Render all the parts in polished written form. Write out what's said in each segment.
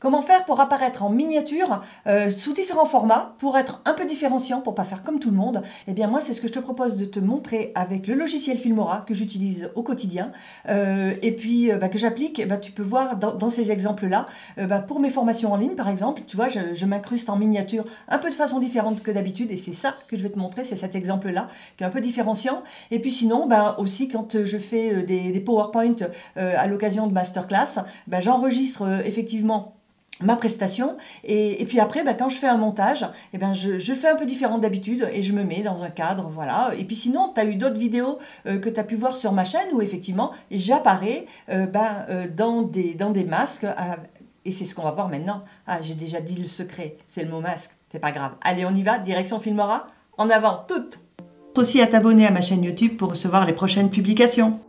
Comment faire pour apparaître en miniature sous différents formats, pour être un peu différenciant, pour pas faire comme tout le monde? Eh bien moi, c'est ce que je te propose de te montrer avec le logiciel Filmora que j'utilise au quotidien et puis que j'applique. Tu peux voir dans ces exemples-là, pour mes formations en ligne par exemple, tu vois, je m'incruste en miniature un peu de façon différente que d'habitude et c'est ça que je vais te montrer, c'est cet exemple-là qui est un peu différenciant. Et puis sinon, aussi quand je fais des PowerPoint à l'occasion de masterclass, j'enregistre effectivement ma prestation et puis après quand je fais un montage je fais un peu différent d'habitude et je me mets dans un cadre, voilà. Et puis sinon tu as eu d'autres vidéos que tu as pu voir sur ma chaîne où effectivement j'apparais dans des masques et c'est ce qu'on va voir maintenant. Ah, j'ai déjà dit le secret, c'est le mot masque, c'est pas grave. Allez, on y va, direction Filmora, en avant toutes. Aussi à t'abonner à ma chaîne YouTube pour recevoir les prochaines publications.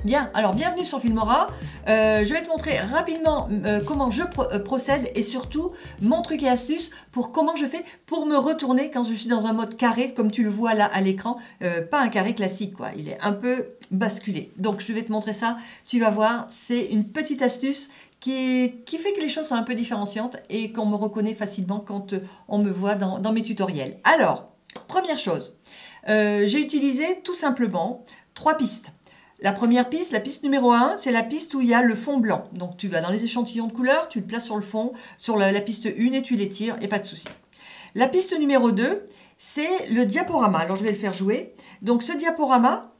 Bien, alors bienvenue sur Filmora. Je vais te montrer rapidement comment je procède et surtout mon truc et astuce pour comment je fais pour me retourner quand je suis dans un mode carré, comme tu le vois là à l'écran, pas un carré classique quoi, il est un peu basculé. Donc je vais te montrer ça, tu vas voir, c'est une petite astuce qui fait que les choses sont un peu différenciantes et qu'on me reconnaît facilement quand on me voit dans mes tutoriels. Alors, première chose, j'ai utilisé tout simplement 3 pistes. La première piste, la piste numéro 1, c'est la piste où il y a le fond blanc. Donc tu vas dans les échantillons de couleurs, tu le places sur le fond, sur la piste 1 et tu l'étires et pas de souci. La piste numéro 2, c'est le diaporama. Alors je vais le faire jouer. Donc ce diaporama,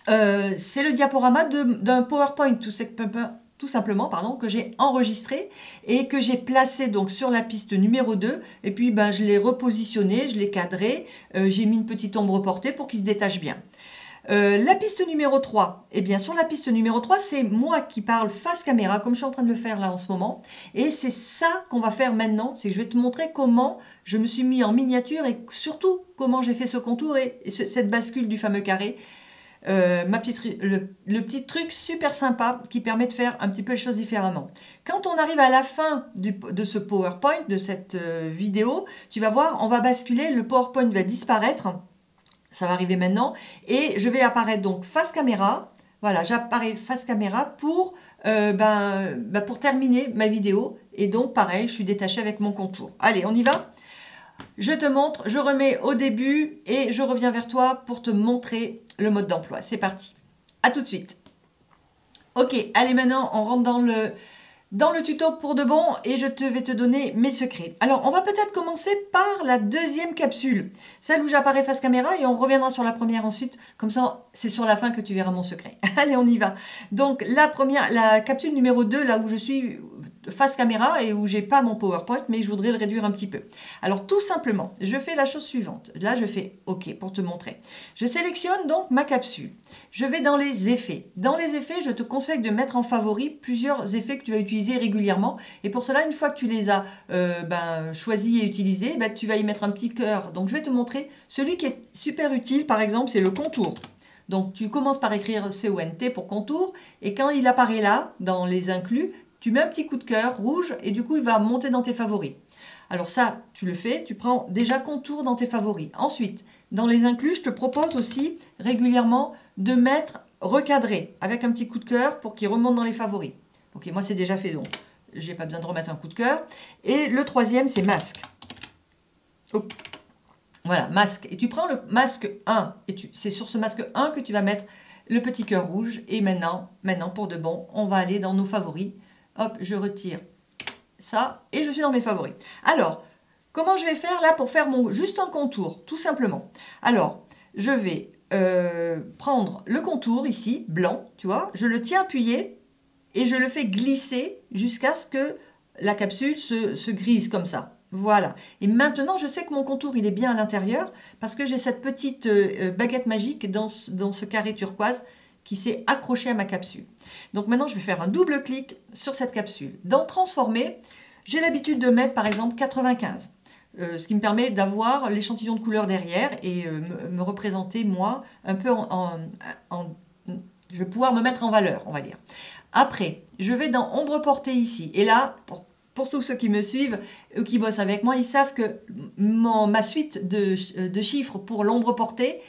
c'est le diaporama d'un PowerPoint tout simplement, que j'ai enregistré et que j'ai placé donc sur la piste numéro 2. Et puis je l'ai repositionné, je l'ai cadré, j'ai mis une petite ombre portée pour qu'il se détache bien. La piste numéro 3, eh bien sur la piste numéro 3, c'est moi qui parle face caméra, comme je suis en train de le faire là en ce moment. Et c'est ça qu'on va faire maintenant, c'est que je vais te montrer comment je me suis mis en miniature et surtout comment j'ai fait ce contour et cette bascule du fameux carré. Le petit truc super sympa qui permet de faire un petit peu les choses différemment. Quand on arrive à la fin de ce PowerPoint, de cette vidéo, tu vas voir, on va basculer, le PowerPoint va disparaître. Ça va arriver maintenant et je vais apparaître donc face caméra. Voilà, j'apparais face caméra pour terminer ma vidéo. Et donc pareil, je suis détachée avec mon contour. Allez, on y va. Je te montre, je remets au début et je reviens vers toi pour te montrer le mode d'emploi. C'est parti. À tout de suite. Ok, allez maintenant, on rentre dans le tuto pour de bon et je vais te donner mes secrets. Alors, on va peut-être commencer par la deuxième capsule, celle où j'apparais face caméra et on reviendra sur la première ensuite. Comme ça, c'est sur la fin que tu verras mon secret. Allez, on y va. Donc, la capsule numéro 2, là où je suis face caméra et où j'ai pas mon PowerPoint, mais je voudrais le réduire un petit peu. Alors, tout simplement, je fais la chose suivante. Là, je fais OK pour te montrer. Je sélectionne donc ma capsule. Je vais dans les effets. Dans les effets, je te conseille de mettre en favori plusieurs effets que tu vas utiliser régulièrement. Et pour cela, une fois que tu les as choisis et utilisés, tu vas y mettre un petit cœur. Donc, je vais te montrer celui qui est super utile, par exemple, c'est le contour. Donc, tu commences par écrire CONT pour contour. Et quand il apparaît là, dans les inclus, tu mets un petit coup de cœur rouge et du coup, il va monter dans tes favoris. Alors ça, tu le fais, tu prends déjà contour dans tes favoris. Ensuite, dans les inclus, je te propose aussi régulièrement de mettre recadré avec un petit coup de cœur pour qu'il remonte dans les favoris. Ok, moi c'est déjà fait donc, je n'ai pas besoin de remettre un coup de cœur. Et le troisième, c'est masque. Oh. Voilà, masque. Et tu prends le masque 1 et c'est sur ce masque 1 que tu vas mettre le petit cœur rouge. Et maintenant, pour de bon, on va aller dans nos favoris. Hop, je retire ça et je suis dans mes favoris. Alors, comment je vais faire là pour faire juste un contour, tout simplement. Alors, je vais prendre le contour ici, blanc, tu vois, je le tiens appuyé et je le fais glisser jusqu'à ce que la capsule se grise comme ça. Voilà. Et maintenant, je sais que mon contour, il est bien à l'intérieur parce que j'ai cette petite baguette magique dans ce carré turquoise qui s'est accroché à ma capsule. Donc maintenant, je vais faire un double clic sur cette capsule. Dans Transformer, j'ai l'habitude de mettre par exemple 95, ce qui me permet d'avoir l'échantillon de couleurs derrière et me représenter moi un peu je vais pouvoir me mettre en valeur, on va dire. Après, je vais dans Ombre portée ici. Et là, pour tous ceux qui me suivent ou qui bossent avec moi, ils savent que ma suite de chiffres pour l'ombre portée,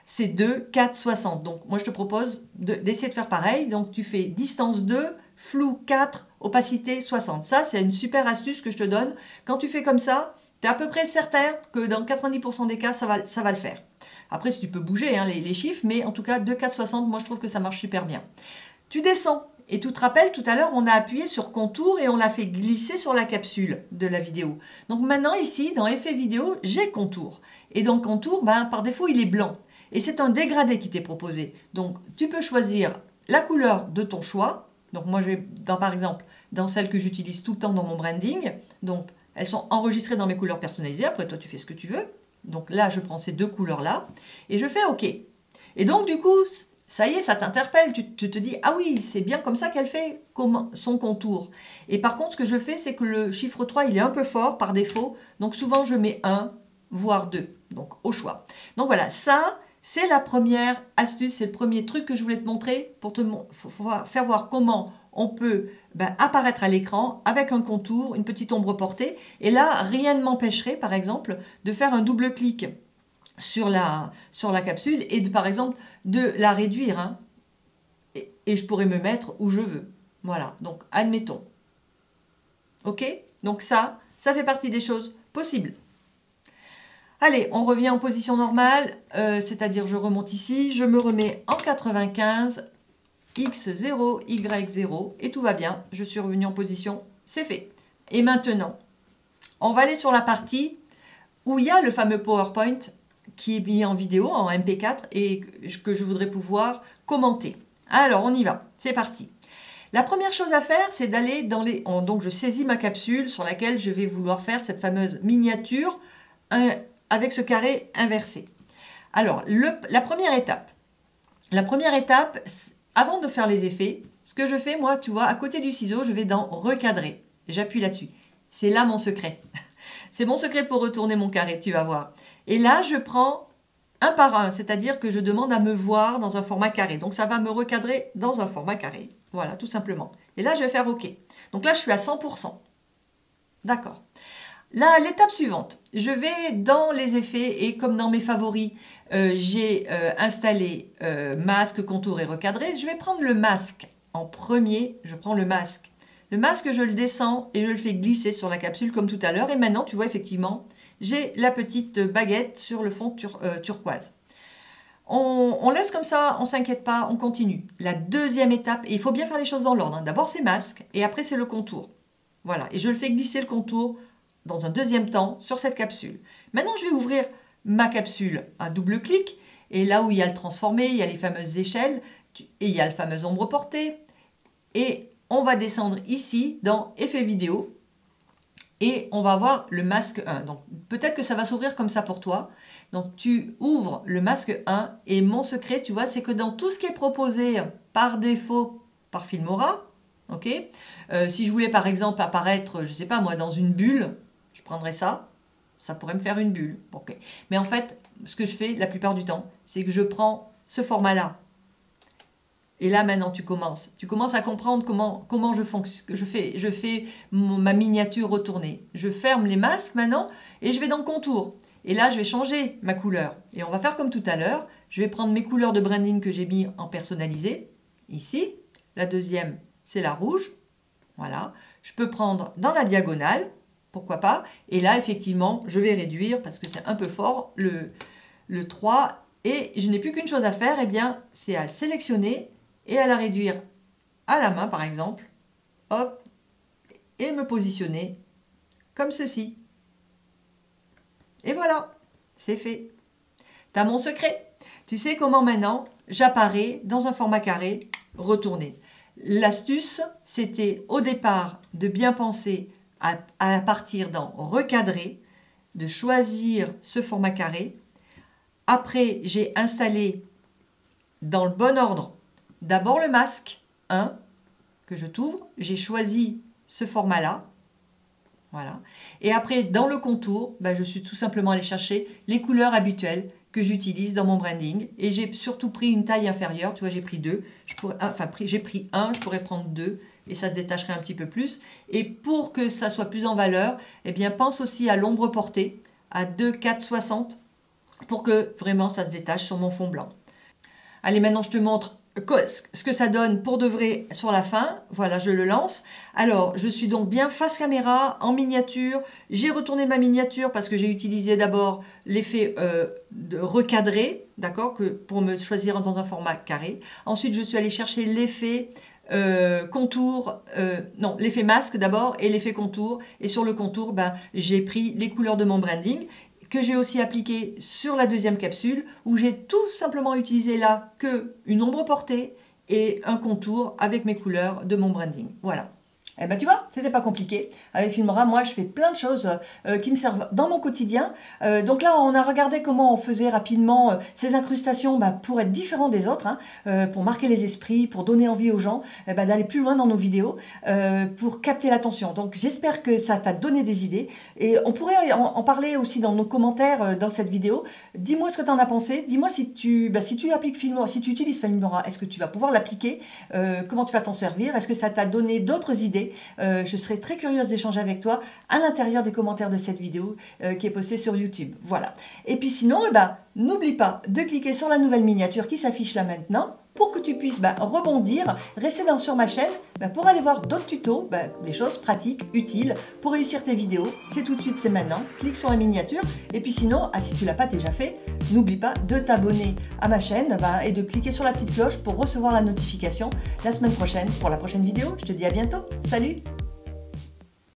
c'est 2, 4, 60. Donc, moi, je te propose d'essayer de faire pareil. Donc, tu fais distance 2 flou 4, opacité 60. Ça, c'est une super astuce que je te donne. Quand tu fais comme ça, tu es à peu près certain que dans 90% des cas, ça va le faire. Après, tu peux bouger hein, les chiffres, mais en tout cas, 2, 4, 60, moi, je trouve que ça marche super bien. Tu descends. Et tu te rappelles, tout à l'heure, on a appuyé sur contour et on l'a fait glisser sur la capsule de la vidéo. Donc maintenant, ici, dans effet vidéo, j'ai contour. Et dans contour, ben, par défaut, il est blanc. Et c'est un dégradé qui t'est proposé. Donc, tu peux choisir la couleur de ton choix. Donc, moi, je vais, par exemple, dans celles que j'utilise tout le temps dans mon branding. Donc, elles sont enregistrées dans mes couleurs personnalisées. Après, toi, tu fais ce que tu veux. Donc là, je prends ces deux couleurs-là et je fais OK. Et donc, du coup, ça y est, ça t'interpelle. Tu te dis, ah oui, c'est bien comme ça qu'elle fait son contour. Et par contre, ce que je fais, c'est que le chiffre 3, il est un peu fort par défaut. Donc, souvent, je mets 1, voire 2. Donc, au choix. Donc, voilà, ça, c'est la première astuce, c'est le premier truc que je voulais te montrer pour te faire voir comment on peut apparaître à l'écran avec un contour, une petite ombre portée. Et là, rien ne m'empêcherait, par exemple, de faire un double clic sur la capsule et, par exemple, de la réduire. Hein. Et je pourrais me mettre où je veux. Voilà, donc admettons. OK? Donc ça fait partie des choses possibles. Allez, on revient en position normale, c'est-à-dire je remonte ici, je me remets en 95, X0, Y0, et tout va bien. Je suis revenue en position, c'est fait. Et maintenant, on va aller sur la partie où il y a le fameux PowerPoint qui est mis en vidéo, en MP4, et que je voudrais pouvoir commenter. Alors, on y va, c'est parti. La première chose à faire, c'est d'aller dans les... Donc, je saisis ma capsule sur laquelle je vais vouloir faire cette fameuse miniature avec ce carré inversé. Alors, la première étape, avant de faire les effets, ce que je fais, moi, tu vois, à côté du ciseau, je vais dans recadrer. J'appuie là-dessus. C'est là mon secret. C'est mon secret pour retourner mon carré, tu vas voir. Et là, je prends un par un, c'est-à-dire que je demande à me voir dans un format carré. Donc, ça va me recadrer dans un format carré. Voilà, tout simplement. Et là, je vais faire OK. Donc là, je suis à 100%. D'accord. Là, l'étape suivante, je vais dans les effets et comme dans mes favoris, j'ai installé masque, contour et recadré. Je vais prendre le masque en premier. Je prends le masque. Le masque, je le descends et je le fais glisser sur la capsule comme tout à l'heure. Et maintenant, tu vois effectivement, j'ai la petite baguette sur le fond turquoise. On laisse comme ça, on ne s'inquiète pas, on continue. La deuxième étape, et il faut bien faire les choses dans l'ordre. Hein. D'abord, c'est masque et après, c'est le contour. Voilà, et je le fais glisser le contour dans un deuxième temps sur cette capsule. Maintenant, je vais ouvrir ma capsule à double clic. Et là où il y a le transformé, il y a les fameuses échelles et il y a le fameux ombre portée. Et on va descendre ici dans effet vidéo et on va voir le masque 1. Donc peut-être que ça va s'ouvrir comme ça pour toi. Donc tu ouvres le masque 1 et mon secret, tu vois, c'est que dans tout ce qui est proposé par défaut par Filmora, ok, si je voulais par exemple apparaître, je sais pas moi, dans une bulle, je prendrais ça. Ça pourrait me faire une bulle. Okay. Mais en fait, ce que je fais la plupart du temps, c'est que je prends ce format-là. Et là, maintenant, tu commences à comprendre comment je fonctionne. Je fais ma miniature retournée. Je ferme les masques maintenant et je vais dans le contour. Et là, je vais changer ma couleur. Et on va faire comme tout à l'heure. Je vais prendre mes couleurs de branding que j'ai mis en personnalisé. Ici. La deuxième, c'est la rouge. Voilà. Je peux prendre dans la diagonale. Pourquoi pas. Et là, effectivement, je vais réduire parce que c'est un peu fort le 3. Et je n'ai plus qu'une chose à faire. Eh bien, c'est à sélectionner et à la réduire à la main, par exemple. Hop. Et me positionner comme ceci. Et voilà, c'est fait. Tu as mon secret. Tu sais comment maintenant j'apparais dans un format carré retourné. L'astuce, c'était au départ de bien penser à partir dans recadrer, de choisir ce format carré. Après, j'ai installé dans le bon ordre d'abord le masque 1 que je t'ouvre. J'ai choisi ce format-là. Voilà. Et après, dans le contour, je suis tout simplement allé chercher les couleurs habituelles que j'utilise dans mon branding. Et j'ai surtout pris une taille inférieure. Tu vois, j'ai pris 2. J'ai pris 1, je pourrais prendre 2. Et ça se détacherait un petit peu plus. Et pour que ça soit plus en valeur, eh bien, pense aussi à l'ombre portée, à 2, 4, 60, pour que vraiment ça se détache sur mon fond blanc. Allez, maintenant, je te montre ce que ça donne pour de vrai sur la fin. Voilà, je le lance. Alors, je suis donc bien face caméra, en miniature. J'ai retourné ma miniature parce que j'ai utilisé d'abord l'effet de recadrer, d'accord, pour me choisir dans un format carré. Ensuite, je suis allée chercher l'effet contour, non, l'effet masque d'abord et l'effet contour. Et sur le contour, ben, j'ai pris les couleurs de mon branding, que j'ai aussi appliqué sur la deuxième capsule, où j'ai tout simplement utilisé là une ombre portée et un contour avec mes couleurs de mon branding. Voilà. Eh ben tu vois, c'était pas compliqué. Avec Filmora, moi je fais plein de choses qui me servent dans mon quotidien. Donc là, on a regardé comment on faisait rapidement ces incrustations pour être différents des autres, hein, pour marquer les esprits, pour donner envie aux gens d'aller plus loin dans nos vidéos, pour capter l'attention. Donc j'espère que ça t'a donné des idées. Et on pourrait en parler aussi dans nos commentaires dans cette vidéo. Dis-moi ce que tu en as pensé. Dis-moi si tu appliques Filmora, si tu utilises Filmora, est-ce que tu vas pouvoir l'appliquer, comment tu vas t'en servir, est-ce que ça t'a donné d'autres idées. Je serai très curieuse d'échanger avec toi à l'intérieur des commentaires de cette vidéo qui est postée sur YouTube. Voilà. Et puis sinon, n'oublie pas de cliquer sur la nouvelle miniature qui s'affiche là maintenant pour que tu puisses rebondir, rester sur ma chaîne pour aller voir d'autres tutos, des choses pratiques, utiles pour réussir tes vidéos. C'est tout de suite, c'est maintenant. Clique sur la miniature. Et puis sinon, si tu ne l'as pas déjà fait, n'oublie pas de t'abonner à ma chaîne et de cliquer sur la petite cloche pour recevoir la notification la semaine prochaine pour la prochaine vidéo. Je te dis à bientôt. Salut!